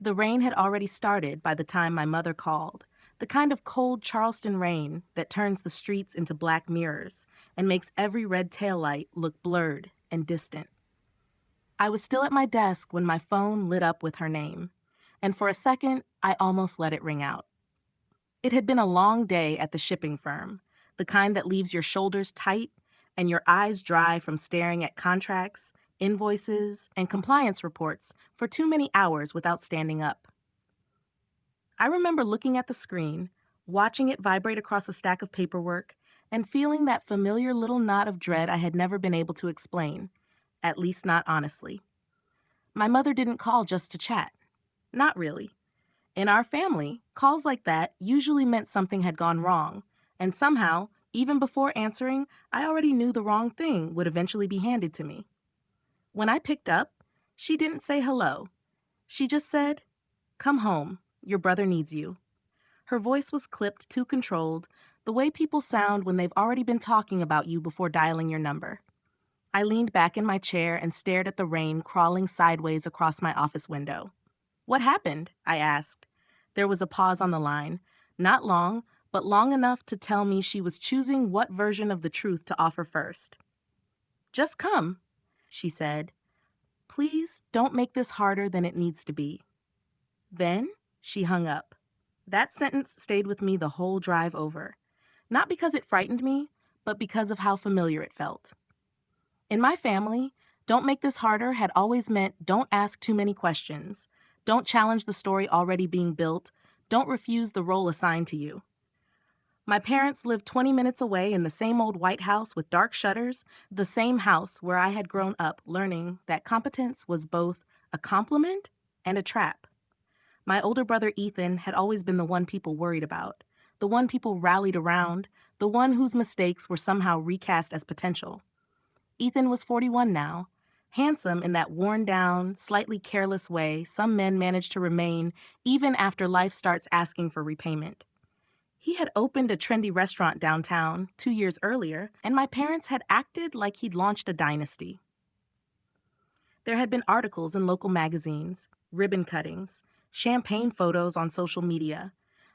The rain had already started by the time my mother called, the kind of cold Charleston rain that turns the streets into black mirrors and makes every red taillight look blurred and distant. I was still at my desk when my phone lit up with her name, and for a second, I almost let it ring out. It had been a long day at the shipping firm, the kind that leaves your shoulders tight and your eyes dry from staring at contracts, invoices, and compliance reports for too many hours without standing up. I remember looking at the screen, watching it vibrate across a stack of paperwork, and feeling that familiar little knot of dread I had never been able to explain, at least not honestly. My mother didn't call just to chat. Not really. In our family, calls like that usually meant something had gone wrong, and somehow, even before answering, I already knew the wrong thing would eventually be handed to me. When I picked up, she didn't say hello. She just said, "Come home. Your brother needs you." Her voice was clipped too controlled, the way people sound when they've already been talking about you before dialing your number. I leaned back in my chair and stared at the rain crawling sideways across my office window. "What happened?" I asked. There was a pause on the line, not long, but long enough to tell me she was choosing what version of the truth to offer first. "Just come," she said. "Please don't make this harder than it needs to be." Then she hung up. That sentence stayed with me the whole drive over. Not because it frightened me, but because of how familiar it felt. In my family, "don't make this harder" had always meant don't ask too many questions, don't challenge the story already being built, don't refuse the role assigned to you. My parents lived 20 minutes away in the same old white house with dark shutters, the same house where I had grown up learning that competence was both a compliment and a trap. My older brother Ethan had always been the one people worried about, the one people rallied around, the one whose mistakes were somehow recast as potential. Ethan was 41 now, handsome in that worn-down, slightly careless way some men manage to remain even after life starts asking for repayment. He had opened a trendy restaurant downtown 2 years earlier, and my parents had acted like he'd launched a dynasty. There had been articles in local magazines, ribbon cuttings, champagne photos on social media,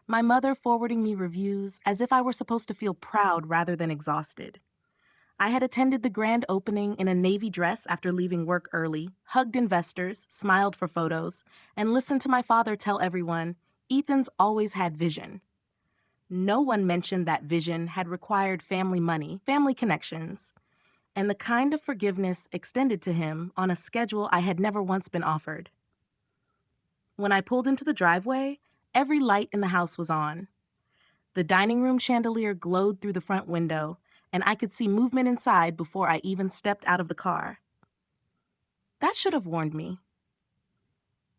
my mother forwarding me reviews as if I were supposed to feel proud rather than exhausted. I had attended the grand opening in a navy dress after leaving work early, hugged investors, smiled for photos, and listened to my father tell everyone, "Ethan's always had vision." No one mentioned that vision had required family money, family connections, and the kind of forgiveness extended to him on a schedule I had never once been offered. When I pulled into the driveway, every light in the house was on. The dining room chandelier glowed through the front window, and I could see movement inside before I even stepped out of the car. That should have warned me.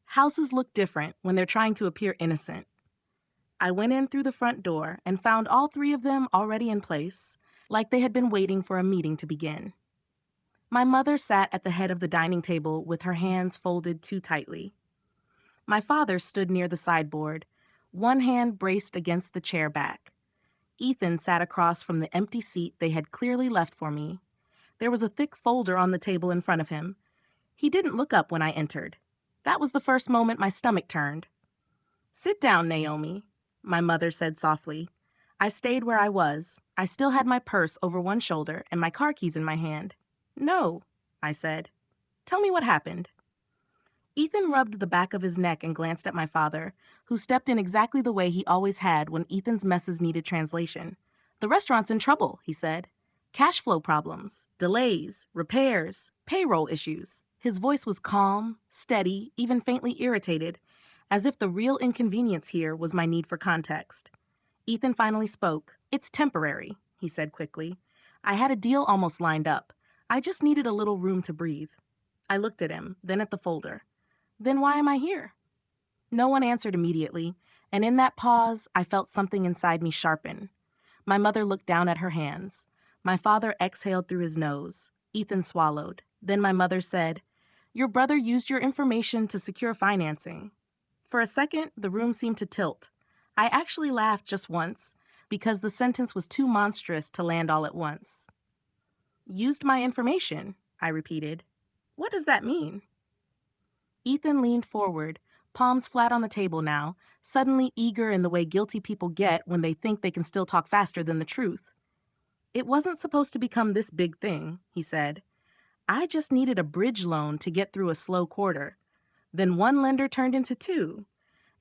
Houses look different when they're trying to appear innocent. I went in through the front door and found all three of them already in place, like they had been waiting for a meeting to begin. My mother sat at the head of the dining table with her hands folded too tightly. My father stood near the sideboard, one hand braced against the chair back. Ethan sat across from the empty seat they had clearly left for me. There was a thick folder on the table in front of him. He didn't look up when I entered. That was the first moment my stomach turned. "Sit down, Naomi," my mother said softly. I stayed where I was. I still had my purse over one shoulder and my car keys in my hand. "No," I said. "Tell me what happened." Ethan rubbed the back of his neck and glanced at my father, who stepped in exactly the way he always had when Ethan's messes needed translation. "The restaurant's in trouble," he said. "Cash flow problems, delays, repairs, payroll issues." His voice was calm, steady, even faintly irritated, as if the real inconvenience here was my need for context. Ethan finally spoke. "It's temporary," he said quickly. "I had a deal almost lined up. I just needed a little room to breathe." I looked at him, then at the folder. "Then why am I here?" No one answered immediately, and in that pause, I felt something inside me sharpen. My mother looked down at her hands. My father exhaled through his nose. Ethan swallowed. Then my mother said, "Your brother used your information to secure financing." For a second, the room seemed to tilt. I actually laughed just once, because the sentence was too monstrous to land all at once. "Used my information," I repeated. "What does that mean?" Ethan leaned forward, palms flat on the table now, suddenly eager in the way guilty people get when they think they can still talk faster than the truth. "It wasn't supposed to become this big thing," he said. "I just needed a bridge loan to get through a slow quarter. Then one lender turned into two.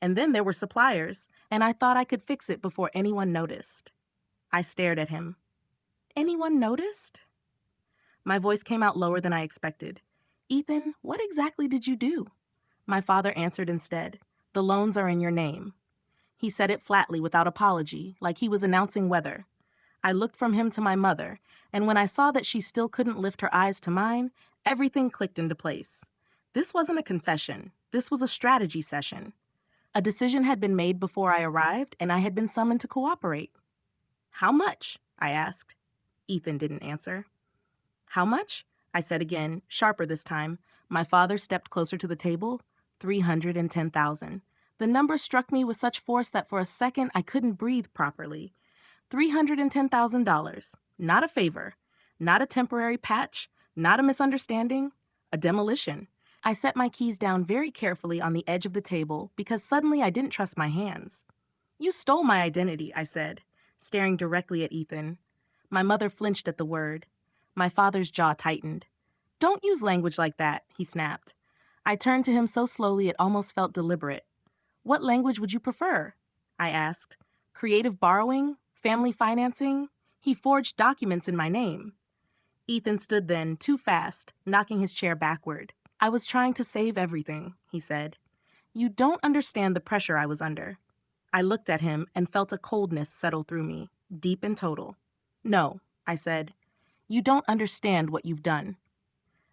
And then there were suppliers, and I thought I could fix it before anyone noticed." I stared at him. "Anyone noticed?" My voice came out lower than I expected. "Ethan, what exactly did you do?" My father answered instead. "The loans are in your name." He said it flatly without apology, like he was announcing weather. I looked from him to my mother, and when I saw that she still couldn't lift her eyes to mine, everything clicked into place. This wasn't a confession. This was a strategy session. A decision had been made before I arrived, and I had been summoned to cooperate. "How much?" I asked. Ethan didn't answer. "How much?" I said again, sharper this time. My father stepped closer to the table. 310,000. The number struck me with such force that for a second I couldn't breathe properly. $310,000. Not a favor. Not a temporary patch. Not a misunderstanding. A demolition. I set my keys down very carefully on the edge of the table because suddenly I didn't trust my hands. "You stole my identity," I said, staring directly at Ethan. My mother flinched at the word. My father's jaw tightened. "Don't use language like that," he snapped. I turned to him so slowly it almost felt deliberate. "What language would you prefer?" I asked. "Creative borrowing? Family financing? He forged documents in my name." Ethan stood then, too fast, knocking his chair backward. "I was trying to save everything," he said. "You don't understand the pressure I was under." I looked at him and felt a coldness settle through me, deep and total. "No," I said. "You don't understand what you've done."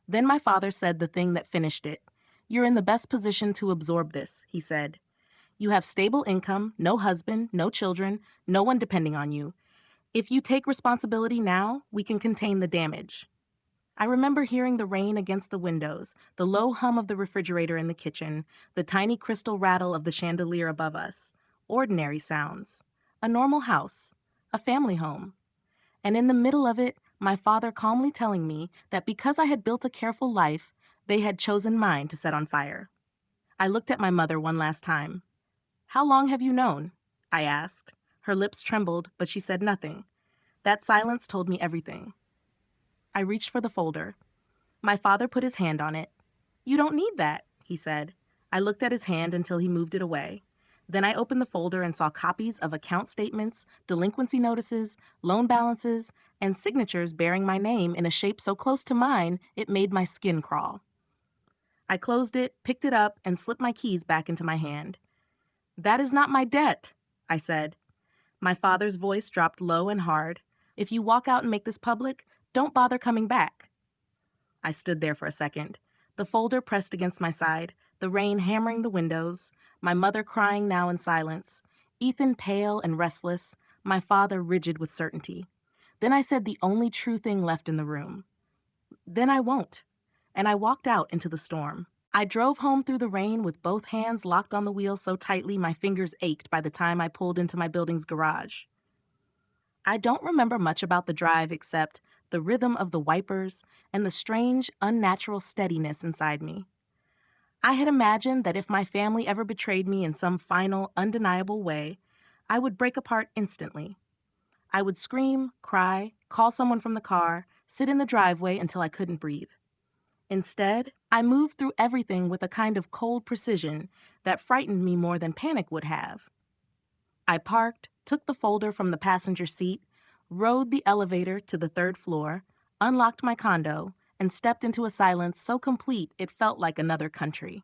Then my father said the thing that finished it. "You're in the best position to absorb this," he said. "You have stable income, no husband, no children, no one depending on you. If you take responsibility now, we can contain the damage." I remember hearing the rain against the windows, the low hum of the refrigerator in the kitchen, the tiny crystal rattle of the chandelier above us. Ordinary sounds. A normal house. A family home. And in the middle of it, my father calmly telling me that because I had built a careful life, they had chosen mine to set on fire. I looked at my mother one last time. "How long have you known?" I asked. Her lips trembled, but she said nothing. That silence told me everything. I reached for the folder. My father put his hand on it. "You don't need that," he said. I looked at his hand until he moved it away. Then I opened the folder and saw copies of account statements, delinquency notices, loan balances, and signatures bearing my name in a shape so close to mine it made my skin crawl. I closed it, picked it up, and slipped my keys back into my hand. "That is not my debt," I said. My father's voice dropped low and hard. "If you walk out and make this public, don't bother coming back." I stood there for a second, the folder pressed against my side, the rain hammering the windows, my mother crying now in silence, Ethan pale and restless, my father rigid with certainty. Then I said the only true thing left in the room. "Then I won't." And I walked out into the storm. I drove home through the rain with both hands locked on the wheel so tightly my fingers ached by the time I pulled into my building's garage. I don't remember much about the drive except the rhythm of the wipers and the strange, unnatural steadiness inside me. I had imagined that if my family ever betrayed me in some final, undeniable way, I would break apart instantly. I would scream, cry, call someone from the car, sit in the driveway until I couldn't breathe. Instead, I moved through everything with a kind of cold precision that frightened me more than panic would have. I parked, took the folder from the passenger seat, rode the elevator to the third floor, unlocked my condo, and stepped into a silence so complete it felt like another country.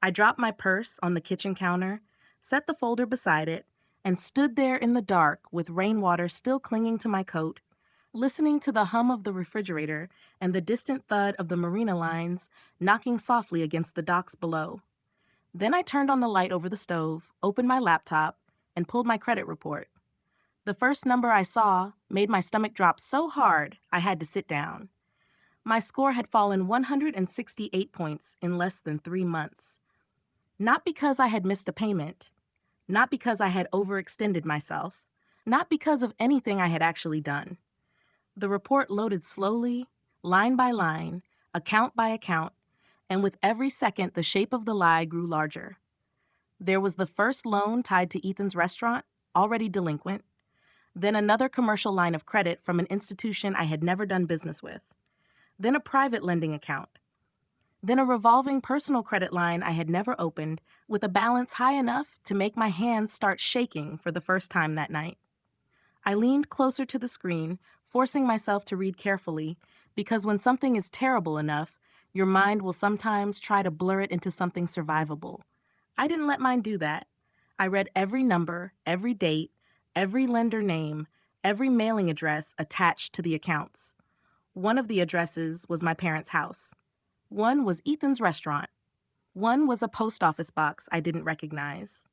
I dropped my purse on the kitchen counter, set the folder beside it, and stood there in the dark with rainwater still clinging to my coat, listening to the hum of the refrigerator and the distant thud of the marina lines knocking softly against the docks below. Then I turned on the light over the stove, opened my laptop, and pulled my credit report. The first number I saw made my stomach drop so hard I had to sit down. My score had fallen 168 points in less than 3 months. Not because I had missed a payment, not because I had overextended myself, not because of anything I had actually done. The report loaded slowly, line by line, account by account, and with every second, the shape of the lie grew larger. There was the first loan tied to Ethan's restaurant, already delinquent, then another commercial line of credit from an institution I had never done business with, then a private lending account, then a revolving personal credit line I had never opened with a balance high enough to make my hands start shaking for the first time that night. I leaned closer to the screen, forcing myself to read carefully, because when something is terrible enough, your mind will sometimes try to blur it into something survivable. I didn't let mine do that. I read every number, every date, every lender name, every mailing address attached to the accounts. One of the addresses was my parents' house. One was Ethan's restaurant. One was a post office box I didn't recognize.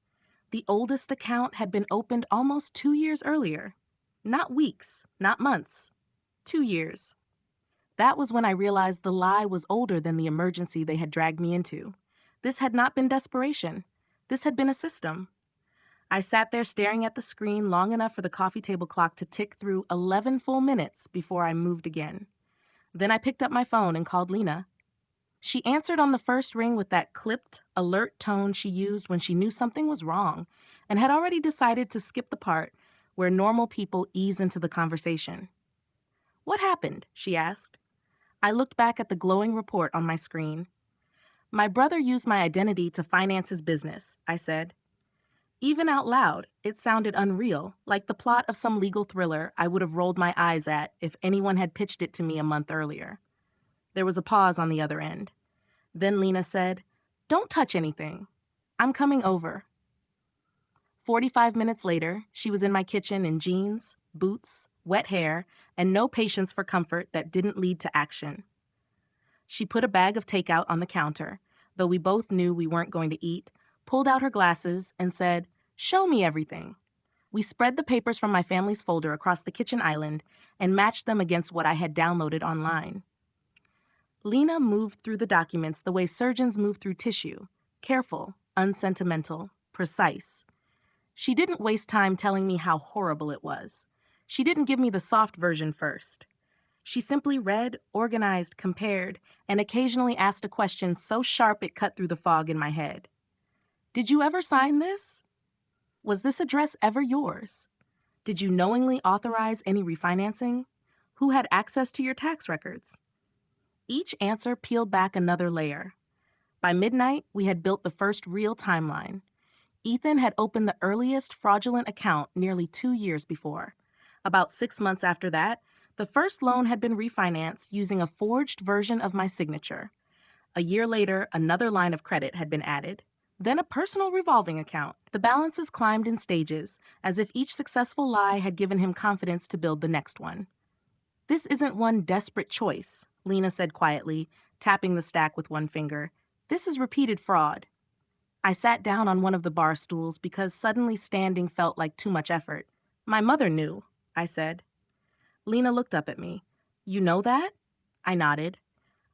The oldest account had been opened almost 2 years earlier. Not weeks, not months. 2 years. That was when I realized the lie was older than the emergency they had dragged me into. This had not been desperation. This had been a system. I sat there staring at the screen long enough for the coffee table clock to tick through 11 full minutes before I moved again. Then I picked up my phone and called Lena. She answered on the first ring with that clipped, alert tone she used when she knew something was wrong and had already decided to skip the part where normal people ease into the conversation. "What happened?" she asked. I looked back at the glowing report on my screen. "My brother used my identity to finance his business," I said. Even out loud, it sounded unreal, like the plot of some legal thriller I would have rolled my eyes at if anyone had pitched it to me a month earlier. There was a pause on the other end. Then Lena said, "Don't touch anything. I'm coming over." 45 minutes later, she was in my kitchen in jeans, boots, wet hair, and no patience for comfort that didn't lead to action. She put a bag of takeout on the counter, though we both knew we weren't going to eat, pulled out her glasses, and said, "Show me everything." We spread the papers from my family's folder across the kitchen island and matched them against what I had downloaded online. Lena moved through the documents the way surgeons move through tissue, careful, unsentimental, precise. She didn't waste time telling me how horrible it was. She didn't give me the soft version first. She simply read, organized, compared, and occasionally asked a question so sharp it cut through the fog in my head. "Did you ever sign this? Was this address ever yours? Did you knowingly authorize any refinancing? Who had access to your tax records?" Each answer peeled back another layer. By midnight, we had built the first real timeline. Ethan had opened the earliest fraudulent account nearly 2 years before. About 6 months after that, the first loan had been refinanced using a forged version of my signature. A year later, another line of credit had been added. Then a personal revolving account. The balances climbed in stages, as if each successful lie had given him confidence to build the next one. "This isn't one desperate choice," Lena said quietly, tapping the stack with one finger. "This is repeated fraud." I sat down on one of the bar stools because suddenly standing felt like too much effort. "My mother knew," I said. Lena looked up at me. "You know that?" I nodded.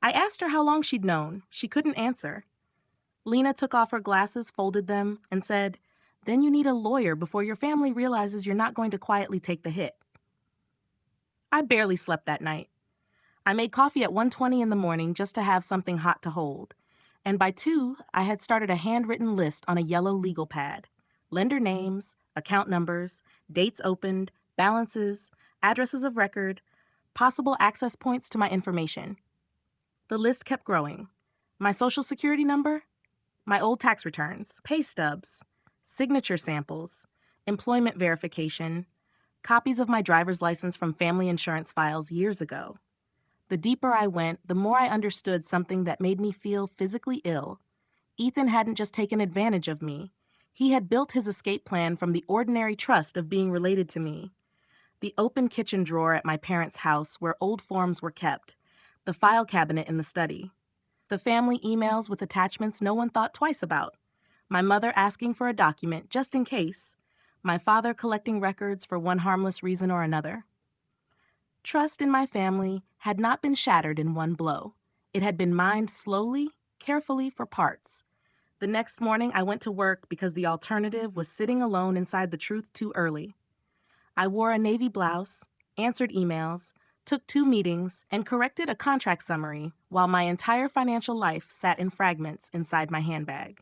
I asked her how long she'd known. She couldn't answer. Lena took off her glasses, folded them, and said, "Then you need a lawyer before your family realizes you're not going to quietly take the hit." I barely slept that night. I made coffee at 1:20 in the morning just to have something hot to hold. And by 2, I had started a handwritten list on a yellow legal pad. Lender names, account numbers, dates opened, balances, addresses of record, possible access points to my information. The list kept growing. My social security number, my old tax returns, pay stubs, signature samples, employment verification, copies of my driver's license from family insurance files years ago. The deeper I went, the more I understood something that made me feel physically ill. Ethan hadn't just taken advantage of me. He had built his escape plan from the ordinary trust of being related to me. The open kitchen drawer at my parents' house where old forms were kept, the file cabinet in the study, the family emails with attachments no one thought twice about, my mother asking for a document just in case, my father collecting records for one harmless reason or another. Trust in my family had not been shattered in one blow. It had been mined slowly, carefully for parts. The next morning, I went to work because the alternative was sitting alone inside the truth too early. I wore a navy blouse, answered emails, took 2 meetings, and corrected a contract summary while my entire financial life sat in fragments inside my handbag.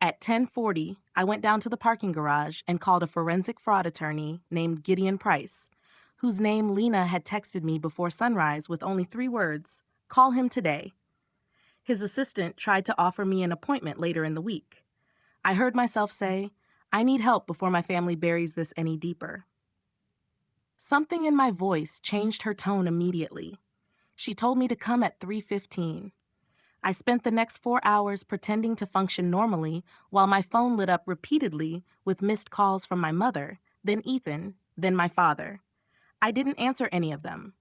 At 10:40, I went down to the parking garage and called a forensic fraud attorney named Gideon Price, whose name Lena had texted me before sunrise with only 3 words, "Call him today." His assistant tried to offer me an appointment later in the week. I heard myself say, "I need help before my family buries this any deeper." Something in my voice changed her tone immediately. She told me to come at 3:15. I spent the next 4 hours pretending to function normally while my phone lit up repeatedly with missed calls from my mother, then Ethan, then my father. I didn't answer any of them.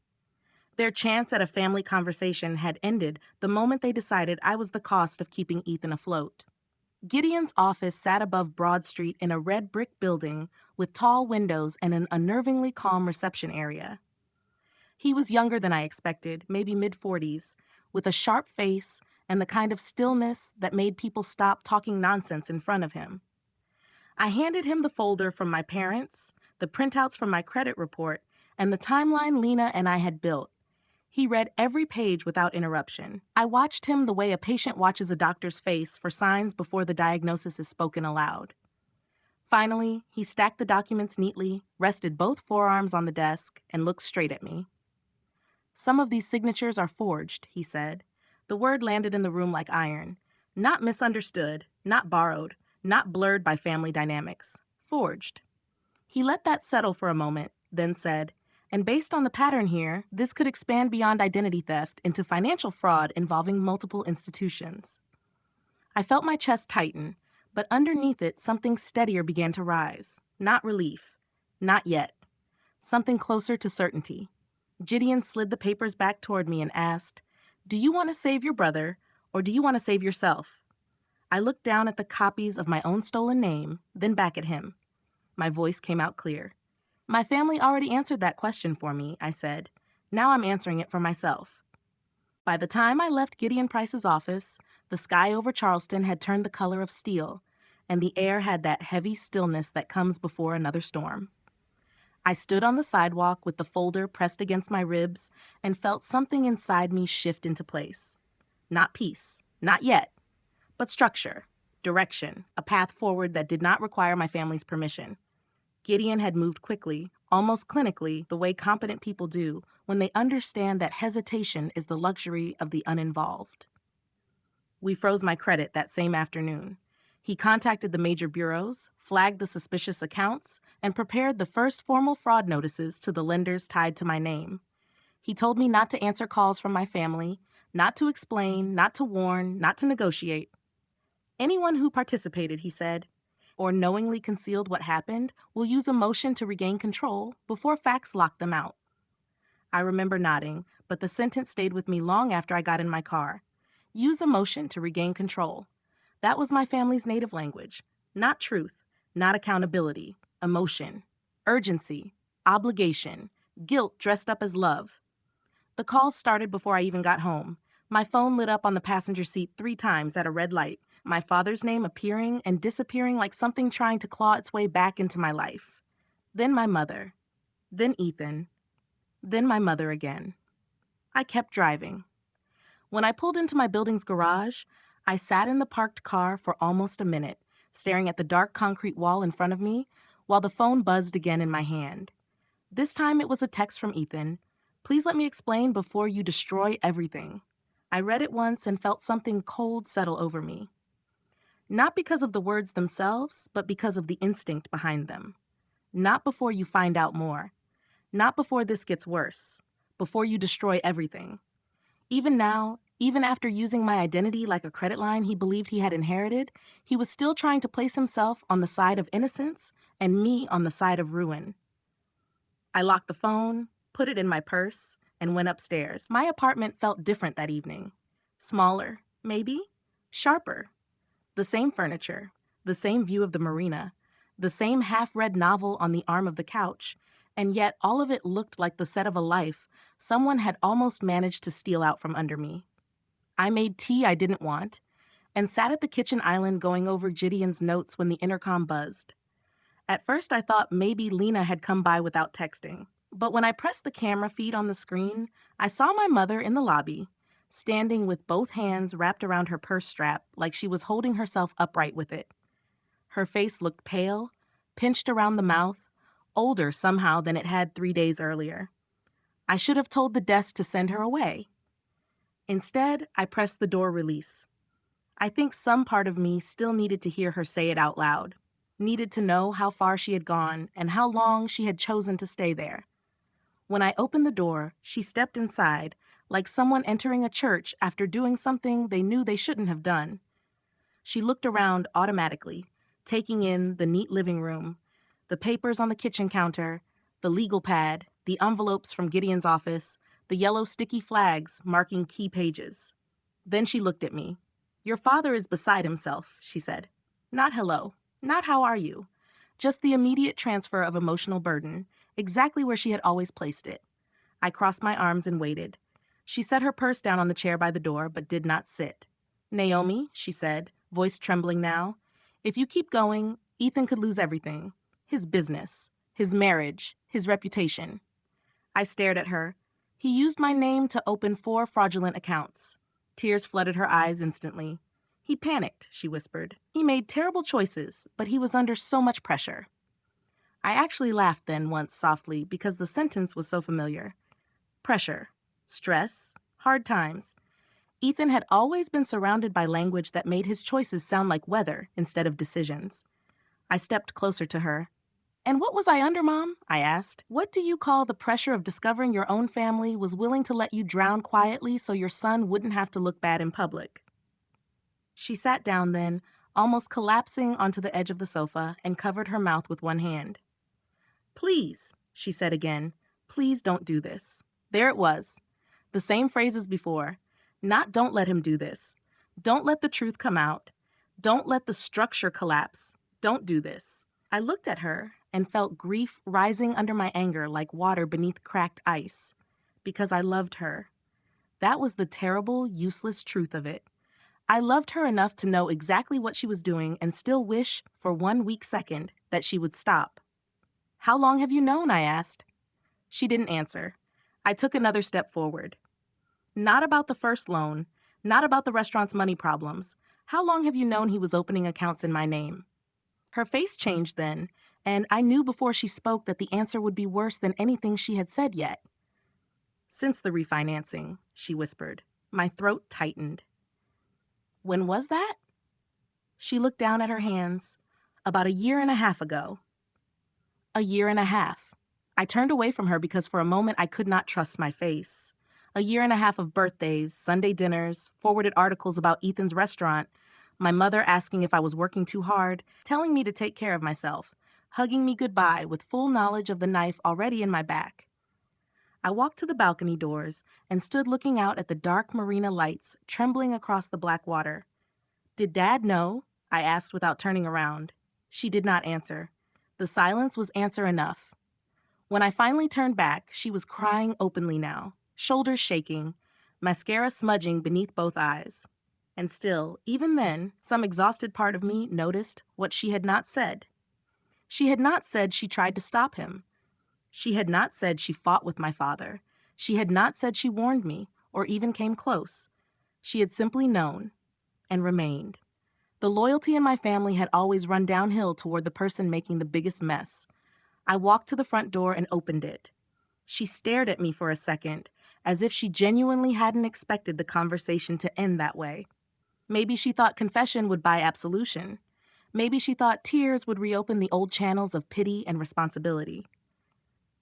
Their chance at a family conversation had ended the moment they decided I was the cost of keeping Ethan afloat. Gideon's office sat above Broad Street in a red brick building with tall windows and an unnervingly calm reception area. He was younger than I expected, maybe mid-40s, with a sharp face and the kind of stillness that made people stop talking nonsense in front of him. I handed him the folder from my parents, the printouts from my credit report, and the timeline Lena and I had built. He read every page without interruption. I watched him the way a patient watches a doctor's face for signs before the diagnosis is spoken aloud. Finally, he stacked the documents neatly, rested both forearms on the desk, and looked straight at me. "Some of these signatures are forged," he said. The word landed in the room like iron. Not misunderstood, not borrowed, not blurred by family dynamics. Forged. He let that settle for a moment, then said, "And based on the pattern here, this could expand beyond identity theft into financial fraud involving multiple institutions." I felt my chest tighten, but underneath it, something steadier began to rise. Not relief. Not yet. Something closer to certainty. Gideon slid the papers back toward me and asked, "Do you want to save your brother, or do you want to save yourself?" I looked down at the copies of my own stolen name, then back at him. My voice came out clear. "My family already answered that question for me," I said. "Now I'm answering it for myself." By the time I left Gideon Price's office, the sky over Charleston had turned the color of steel, and the air had that heavy stillness that comes before another storm. I stood on the sidewalk with the folder pressed against my ribs and felt something inside me shift into place. Not peace, not yet, but structure, direction, a path forward that did not require my family's permission. Gideon had moved quickly, almost clinically, the way competent people do when they understand that hesitation is the luxury of the uninvolved. We froze my credit that same afternoon. He contacted the major bureaus, flagged the suspicious accounts, and prepared the first formal fraud notices to the lenders tied to my name. He told me not to answer calls from my family, not to explain, not to warn, not to negotiate. "Anyone who participated," he said, "or knowingly concealed what happened will use emotion to regain control before facts lock them out." I remember nodding, but the sentence stayed with me long after I got in my car. Use emotion to regain control. That was my family's native language. Not truth, not accountability, emotion, urgency, obligation, guilt dressed up as love. The calls started before I even got home. My phone lit up on the passenger seat 3 times at a red light, my father's name appearing and disappearing like something trying to claw its way back into my life. Then my mother. Then Ethan. Then my mother again. I kept driving. When I pulled into my building's garage, I sat in the parked car for almost a minute, staring at the dark concrete wall in front of me, while the phone buzzed again in my hand. This time it was a text from Ethan. "Please let me explain before you destroy everything." I read it once and felt something cold settle over me. Not because of the words themselves, but because of the instinct behind them. Not before you find out more. Not before this gets worse. Before you destroy everything. Even now, even after using my identity like a credit line he believed he had inherited, he was still trying to place himself on the side of innocence and me on the side of ruin. I locked the phone, put it in my purse, and went upstairs. My apartment felt different that evening. Smaller, maybe. Sharper. The same furniture, the same view of the marina, the same half-read novel on the arm of the couch, and yet all of it looked like the set of a life someone had almost managed to steal out from under me. I made tea I didn't want, and sat at the kitchen island going over Gideon's notes when the intercom buzzed. At first I thought maybe Lena had come by without texting, but when I pressed the camera feed on the screen, I saw my mother in the lobby, standing with both hands wrapped around her purse strap like she was holding herself upright with it. Her face looked pale, pinched around the mouth, older somehow than it had 3 days earlier. I should have told the desk to send her away. Instead, I pressed the door release. I think some part of me still needed to hear her say it out loud, needed to know how far she had gone and how long she had chosen to stay there. When I opened the door, she stepped inside, like someone entering a church after doing something they knew they shouldn't have done. She looked around automatically, taking in the neat living room, the papers on the kitchen counter, the legal pad, the envelopes from Gideon's office, the yellow sticky flags marking key pages. Then she looked at me. "Your father is beside himself," she said. Not hello, not how are you. Just the immediate transfer of emotional burden, exactly where she had always placed it. I crossed my arms and waited. She set her purse down on the chair by the door, but did not sit. "Naomi," she said, voice trembling now, "if you keep going, Ethan could lose everything. His business, his marriage, his reputation." I stared at her. "He used my name to open 4 fraudulent accounts." Tears flooded her eyes instantly. "He panicked," she whispered. "He made terrible choices, but he was under so much pressure." I actually laughed then once softly because the sentence was so familiar. Pressure, stress, hard times. Ethan had always been surrounded by language that made his choices sound like weather instead of decisions. I stepped closer to her. "And what was I under, Mom?" I asked. "What do you call the pressure of discovering your own family was willing to let you drown quietly so your son wouldn't have to look bad in public?" She sat down then, almost collapsing onto the edge of the sofa, and covered her mouth with one hand. "Please," she said again, "please don't do this." There it was. The same phrase as before. Not "don't let him do this." Don't let the truth come out. Don't let the structure collapse. Don't do this. I looked at her and felt grief rising under my anger like water beneath cracked ice. Because I loved her. That was the terrible, useless truth of it. I loved her enough to know exactly what she was doing and still wish, for 1 weak second, that she would stop. "How long have you known?" I asked. She didn't answer. I took another step forward. "Not about the first loan, not about the restaurant's money problems. How long have you known he was opening accounts in my name?" Her face changed then, and I knew before she spoke that the answer would be worse than anything she had said yet. "Since the refinancing," she whispered. My throat tightened. "When was that?" She looked down at her hands. "About 1.5 years ago." 1.5 years. I turned away from her because for a moment I could not trust my face. 1.5 years of birthdays, Sunday dinners, forwarded articles about Ethan's restaurant, my mother asking if I was working too hard, telling me to take care of myself, hugging me goodbye with full knowledge of the knife already in my back. I walked to the balcony doors and stood looking out at the dark marina lights trembling across the black water. "Did Dad know?" I asked without turning around. She did not answer. The silence was answer enough. When I finally turned back, she was crying openly now, shoulders shaking, mascara smudging beneath both eyes. And still, even then, some exhausted part of me noticed what she had not said. She had not said she tried to stop him. She had not said she fought with my father. She had not said she warned me, or even came close. She had simply known, and remained. The loyalty in my family had always run downhill toward the person making the biggest mess. I walked to the front door and opened it. She stared at me for a second, as if she genuinely hadn't expected the conversation to end that way. Maybe she thought confession would buy absolution. Maybe she thought tears would reopen the old channels of pity and responsibility.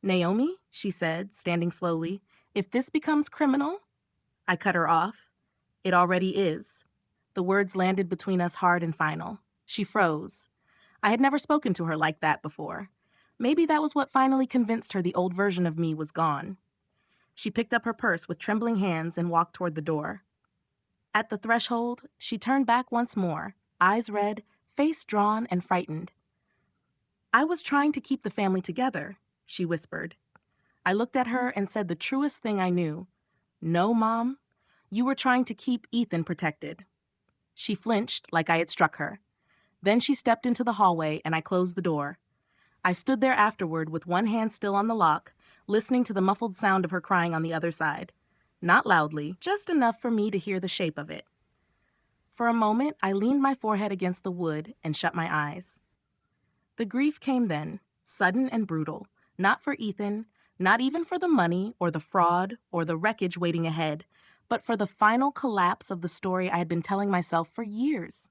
"Naomi," she said, standing slowly, "if this becomes criminal—" I cut her off. "It already is." The words landed between us hard and final. She froze. I had never spoken to her like that before. Maybe that was what finally convinced her the old version of me was gone. She picked up her purse with trembling hands and walked toward the door. At the threshold, she turned back once more, eyes red, face drawn and frightened. "I was trying to keep the family together," she whispered. I looked at her and said the truest thing I knew. "No, Mom, you were trying to keep Ethan protected." She flinched like I had struck her. Then she stepped into the hallway and I closed the door. I stood there afterward with one hand still on the lock, listening to the muffled sound of her crying on the other side. Not loudly, just enough for me to hear the shape of it. For a moment, I leaned my forehead against the wood and shut my eyes. The grief came then, sudden and brutal, not for Ethan, not even for the money or the fraud or the wreckage waiting ahead, but for the final collapse of the story I had been telling myself for years.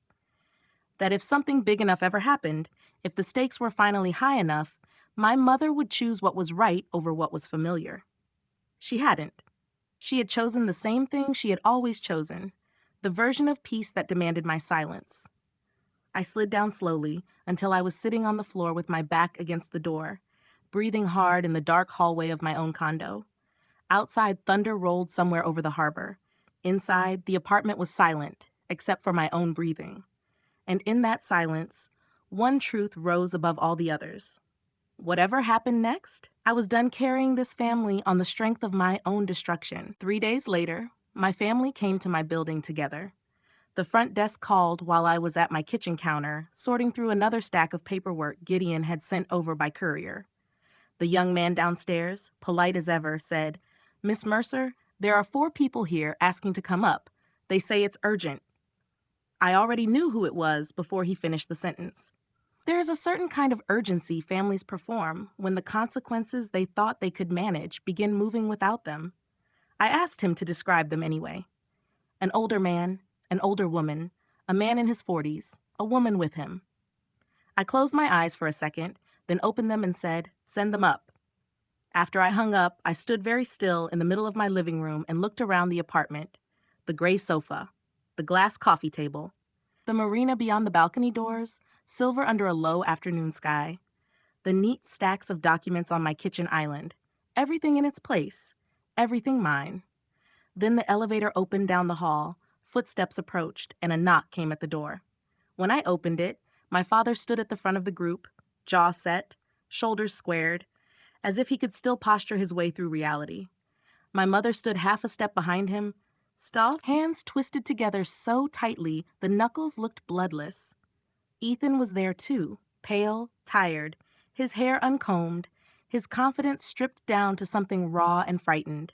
That if something big enough ever happened, if the stakes were finally high enough, my mother would choose what was right over what was familiar. She hadn't. She had chosen the same thing she had always chosen, the version of peace that demanded my silence. I slid down slowly until I was sitting on the floor with my back against the door, breathing hard in the dark hallway of my own condo. Outside, thunder rolled somewhere over the harbor. Inside, the apartment was silent, except for my own breathing. And in that silence, one truth rose above all the others. Whatever happened next, I was done carrying this family on the strength of my own destruction. 3 days later, my family came to my building together. The front desk called while I was at my kitchen counter, sorting through another stack of paperwork Gideon had sent over by courier. The young man downstairs, polite as ever, said, "Miss Mercer, there are 4 people here asking to come up. They say it's urgent." I already knew who it was before he finished the sentence. There is a certain kind of urgency families perform when the consequences they thought they could manage begin moving without them. I asked him to describe them anyway. An older man, an older woman, a man in his 40s, a woman with him. I closed my eyes for a second, then opened them and said, "Send them up." After I hung up, I stood very still in the middle of my living room and looked around the apartment. The gray sofa, the glass coffee table, the marina beyond the balcony doors, silver under a low afternoon sky, the neat stacks of documents on my kitchen island, everything in its place, everything mine. Then the elevator opened down the hall, footsteps approached, and a knock came at the door. When I opened it, my father stood at the front of the group, jaw set, shoulders squared, as if he could still posture his way through reality. My mother stood half a step behind him, hands twisted together so tightly the knuckles looked bloodless. Ethan was there too, pale, tired, his hair uncombed, his confidence stripped down to something raw and frightened.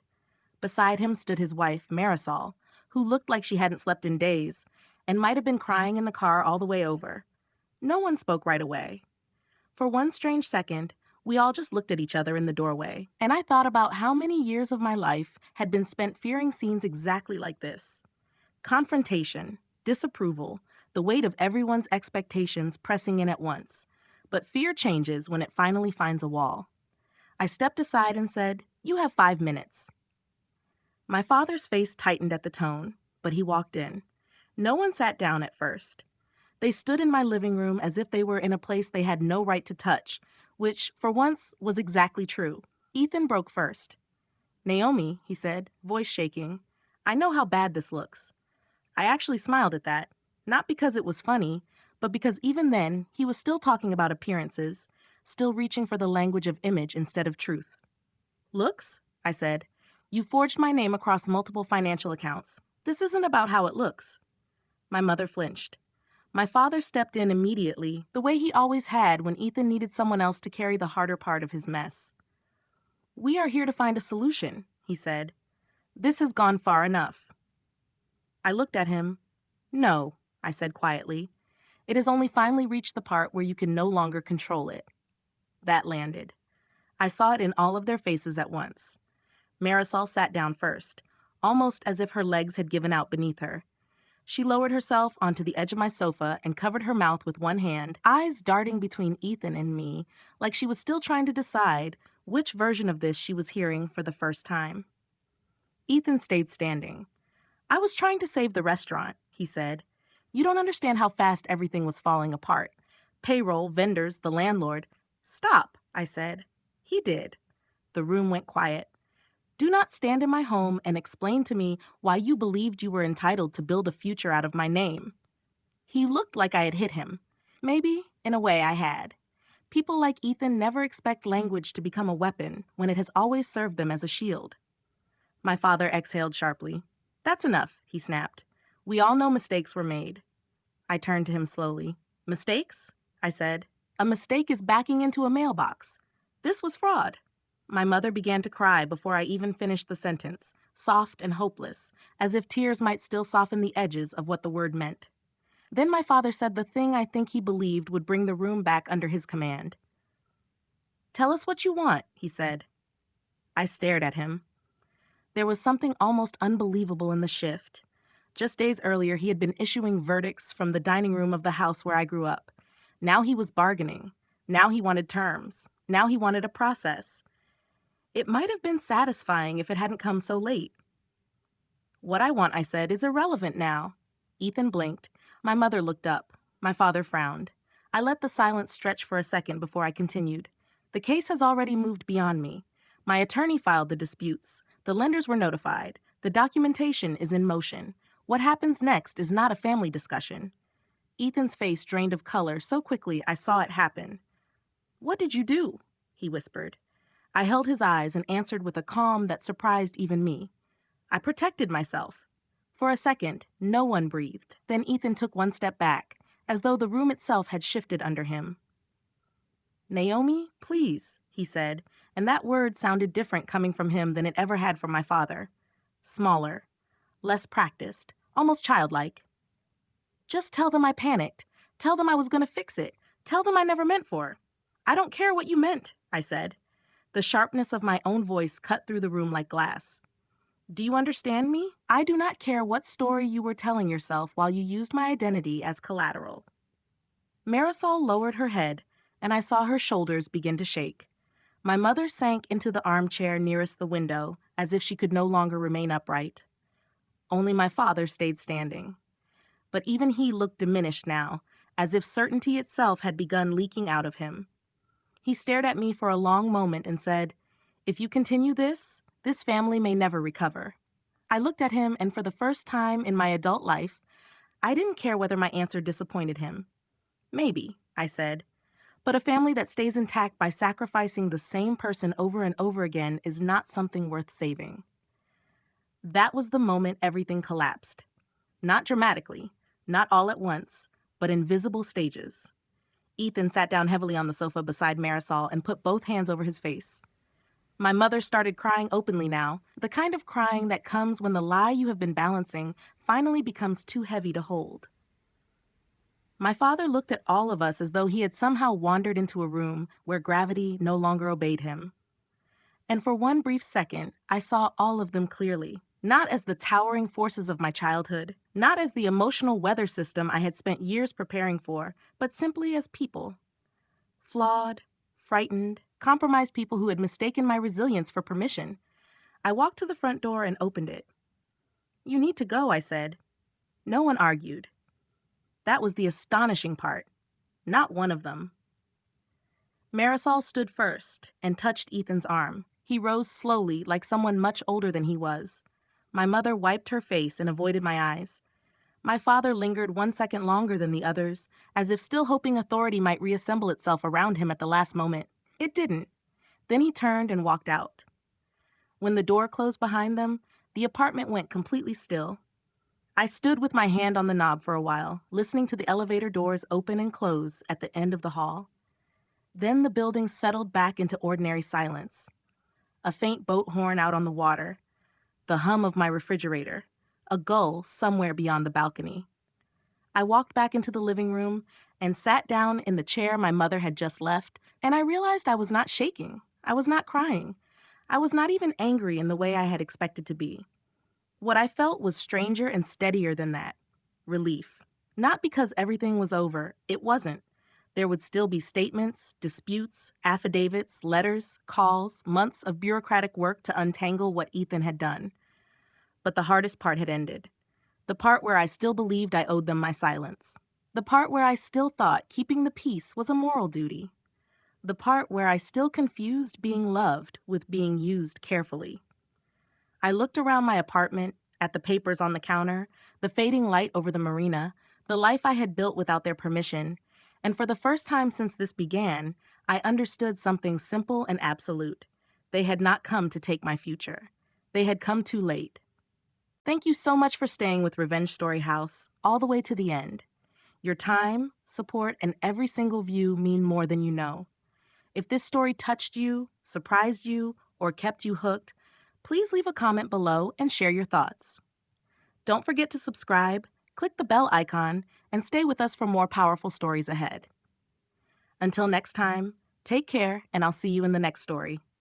Beside him stood his wife, Marisol, who looked like she hadn't slept in days and might have been crying in the car all the way over. No one spoke right away. For one strange second, we all just looked at each other in the doorway, and I thought about how many years of my life had been spent fearing scenes exactly like this. Confrontation, disapproval, the weight of everyone's expectations pressing in at once. But fear changes when it finally finds a wall. I stepped aside and said, "You have 5 minutes." My father's face tightened at the tone, but he walked in. No one sat down at first. They stood in my living room as if they were in a place they had no right to touch, which, for once, was exactly true. Ethan broke first. "Naomi," he said, voice shaking, "I know how bad this looks." I actually smiled at that, not because it was funny, but because even then, he was still talking about appearances, still reaching for the language of image instead of truth. "Looks?" I said. "You forged my name across multiple financial accounts. This isn't about how it looks." My mother flinched. My father stepped in immediately, the way he always had when Ethan needed someone else to carry the harder part of his mess. "We are here to find a solution," he said. "This has gone far enough." I looked at him. "No," I said quietly. "It has only finally reached the part where you can no longer control it." That landed. I saw it in all of their faces at once. Marisol sat down first, almost as if her legs had given out beneath her. She lowered herself onto the edge of my sofa and covered her mouth with one hand, eyes darting between Ethan and me, like she was still trying to decide which version of this she was hearing for the first time. Ethan stayed standing. "I was trying to save the restaurant," he said. "You don't understand how fast everything was falling apart. Payroll, vendors, the landlord." "Stop," I said. He did. The room went quiet. "Do not stand in my home and explain to me why you believed you were entitled to build a future out of my name." He looked like I had hit him. Maybe, in a way, I had. People like Ethan never expect language to become a weapon when it has always served them as a shield. My father exhaled sharply. "That's enough," he snapped. "We all know mistakes were made." I turned to him slowly. "Mistakes?" I said. "A mistake is backing into a mailbox. This was fraud." My mother began to cry before I even finished the sentence, soft and hopeless, as if tears might still soften the edges of what the word meant. Then my father said the thing I think he believed would bring the room back under his command. "Tell us what you want," he said. I stared at him. There was something almost unbelievable in the shift. Just days earlier, he had been issuing verdicts from the dining room of the house where I grew up. Now he was bargaining. Now he wanted terms. Now he wanted a process. It might have been satisfying if it hadn't come so late. "What I want," I said, "is irrelevant now." Ethan blinked. My mother looked up. My father frowned. I let the silence stretch for a second before I continued. "The case has already moved beyond me. My attorney filed the disputes. The lenders were notified. The documentation is in motion. What happens next is not a family discussion." Ethan's face drained of color so quickly I saw it happen. "What did you do?" he whispered. I held his eyes and answered with a calm that surprised even me. "I protected myself." For a second, no one breathed. Then Ethan took one step back, as though the room itself had shifted under him. "Naomi, please," he said, and that word sounded different coming from him than it ever had from my father. Smaller, less practiced, almost childlike. "Just tell them I panicked. Tell them I was going to fix it. Tell them I never meant for." "I don't care what you meant," I said. The sharpness of my own voice cut through the room like glass. "Do you understand me? I do not care what story you were telling yourself while you used my identity as collateral." Marisol lowered her head, and I saw her shoulders begin to shake. My mother sank into the armchair nearest the window, as if she could no longer remain upright. Only my father stayed standing. But even he looked diminished now, as if certainty itself had begun leaking out of him. He stared at me for a long moment and said, "If you continue this family may never recover." I looked at him, and for the first time in my adult life, I didn't care whether my answer disappointed him. "Maybe," I said, "but a family that stays intact by sacrificing the same person over and over again is not something worth saving." That was the moment everything collapsed. Not dramatically, not all at once, but in visible stages. Ethan sat down heavily on the sofa beside Marisol and put both hands over his face. My mother started crying openly now, the kind of crying that comes when the lie you have been balancing finally becomes too heavy to hold. My father looked at all of us as though he had somehow wandered into a room where gravity no longer obeyed him. And for one brief second, I saw all of them clearly, not as the towering forces of my childhood, not as the emotional weather system I had spent years preparing for, but simply as people. Flawed, frightened, compromised people who had mistaken my resilience for permission. I walked to the front door and opened it. "You need to go," I said. No one argued. That was the astonishing part. Not one of them. Marisol stood first and touched Ethan's arm. He rose slowly, like someone much older than he was. My mother wiped her face and avoided my eyes. My father lingered 1 second longer than the others, as if still hoping authority might reassemble itself around him at the last moment. It didn't. Then he turned and walked out. When the door closed behind them, the apartment went completely still. I stood with my hand on the knob for a while, listening to the elevator doors open and close at the end of the hall. Then the building settled back into ordinary silence. A faint boat horn out on the water, the hum of my refrigerator, a gull somewhere beyond the balcony. I walked back into the living room and sat down in the chair my mother had just left, and I realized I was not shaking. I was not crying. I was not even angry in the way I had expected to be. What I felt was stranger and steadier than that. Relief. Not because everything was over. It wasn't. There would still be statements, disputes, affidavits, letters, calls, months of bureaucratic work to untangle what Ethan had done. But the hardest part had ended. The part where I still believed I owed them my silence. The part where I still thought keeping the peace was a moral duty. The part where I still confused being loved with being used carefully. I looked around my apartment, at the papers on the counter, the fading light over the marina, the life I had built without their permission, and for the first time since this began, I understood something simple and absolute. They had not come to take my future. They had come too late. Thank you so much for staying with Revenge Story House all the way to the end. Your time, support, and every single view mean more than you know. If this story touched you, surprised you, or kept you hooked, Please leave a comment below and share your thoughts. Don't forget to subscribe, click the bell icon, and stay with us for more powerful stories ahead. Until next time, take care, and I'll see you in the next story.